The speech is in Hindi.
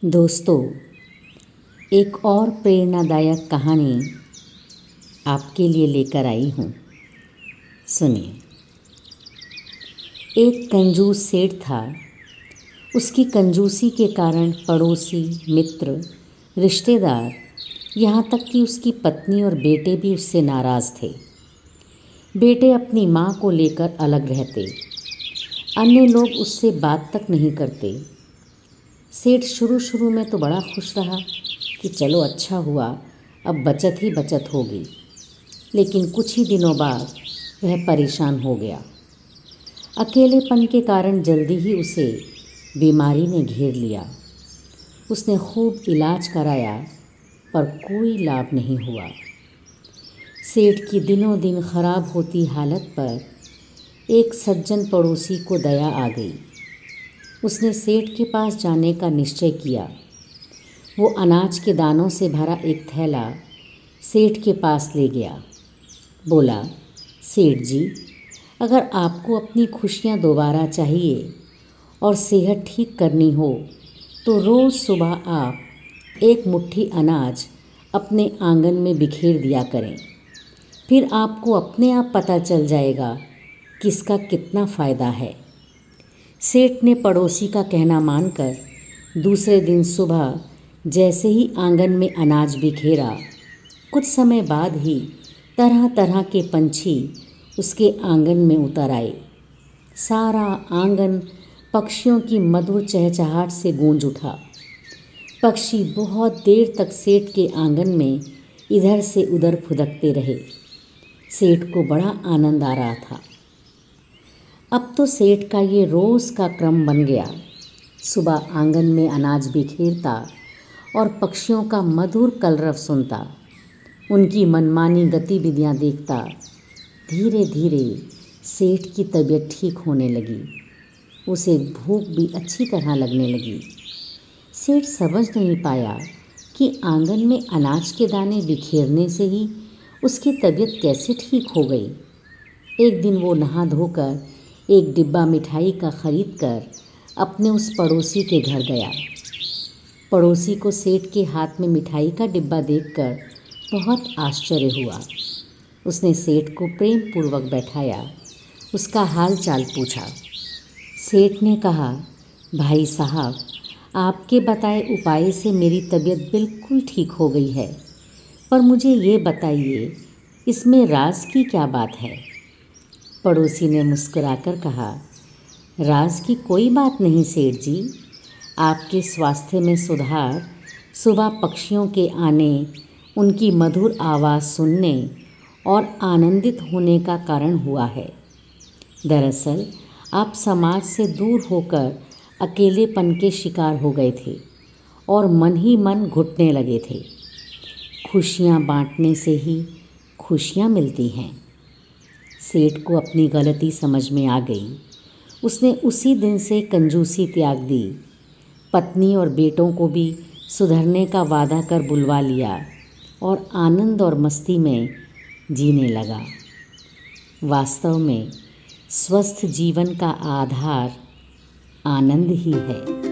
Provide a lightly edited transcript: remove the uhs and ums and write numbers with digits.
दोस्तों, एक और प्रेरणादायक कहानी आपके लिए लेकर आई हूँ। सुनिए। एक कंजूस सेठ था। उसकी कंजूसी के कारण पड़ोसी, मित्र, रिश्तेदार, यहाँ तक कि उसकी पत्नी और बेटे भी उससे नाराज़ थे। बेटे अपनी माँ को लेकर अलग रहते, अन्य लोग उससे बात तक नहीं करते। सेठ शुरू में तो बड़ा खुश रहा कि चलो अच्छा हुआ, अब बचत ही बचत होगी। लेकिन कुछ ही दिनों बाद वह परेशान हो गया। अकेलेपन के कारण जल्दी ही उसे बीमारी ने घेर लिया। उसने खूब इलाज कराया पर कोई लाभ नहीं हुआ। सेठ की दिनों दिन खराब होती हालत पर एक सज्जन पड़ोसी को दया आ गई। उसने सेठ के पास जाने का निश्चय किया। वो अनाज के दानों से भरा एक थैला सेठ के पास ले गया। बोला, सेठ जी, अगर आपको अपनी खुशियाँ दोबारा चाहिए और सेहत ठीक करनी हो तो रोज़ सुबह आप एक मुट्ठी अनाज अपने आंगन में बिखेर दिया करें। फिर आपको अपने आप पता चल जाएगा कि इसका कितना फ़ायदा है। सेठ ने पड़ोसी का कहना मानकर दूसरे दिन सुबह जैसे ही आंगन में अनाज बिखेरा, कुछ समय बाद ही तरह तरह के पंछी उसके आंगन में उतर आए। सारा आंगन पक्षियों की मधुर चहचहाहट से गूंज उठा। पक्षी बहुत देर तक सेठ के आंगन में इधर से उधर फुदकते रहे। सेठ को बड़ा आनंद आ रहा था। अब तो सेठ का ये रोज़ का क्रम बन गया। सुबह आंगन में अनाज बिखेरता और पक्षियों का मधुर कलरव सुनता, उनकी मनमानी गतिविधियां देखता। धीरे धीरे सेठ की तबीयत ठीक होने लगी। उसे भूख भी अच्छी तरह लगने लगी। सेठ समझ नहीं पाया कि आंगन में अनाज के दाने बिखेरने से ही उसकी तबीयत कैसे ठीक हो गई। एक दिन वो नहा धोकर एक डिब्बा मिठाई का खरीद कर अपने उस पड़ोसी के घर गया। पड़ोसी को सेठ के हाथ में मिठाई का डिब्बा देखकर बहुत आश्चर्य हुआ। उसने सेठ को प्रेम पूर्वक बैठाया, उसका हाल चाल पूछा। सेठ ने कहा, भाई साहब, आपके बताए उपाय से मेरी तबीयत बिल्कुल ठीक हो गई है, पर मुझे ये बताइए, इसमें राज की क्या बात है। पड़ोसी ने मुस्कुराकर कहा, राज की कोई बात नहीं सेठ जी। आपके स्वास्थ्य में सुधार सुबह पक्षियों के आने, उनकी मधुर आवाज़ सुनने और आनंदित होने का कारण हुआ है। दरअसल आप समाज से दूर होकर अकेलेपन के शिकार हो गए थे और मन ही मन घुटने लगे थे। खुशियाँ बांटने से ही खुशियाँ मिलती हैं। सेठ को अपनी गलती समझ में आ गई। उसने उसी दिन से कंजूसी त्याग दी। पत्नी और बेटों को भी सुधरने का वादा कर बुलवा लिया और आनंद और मस्ती में जीने लगा। वास्तव में स्वस्थ जीवन का आधार आनंद ही है।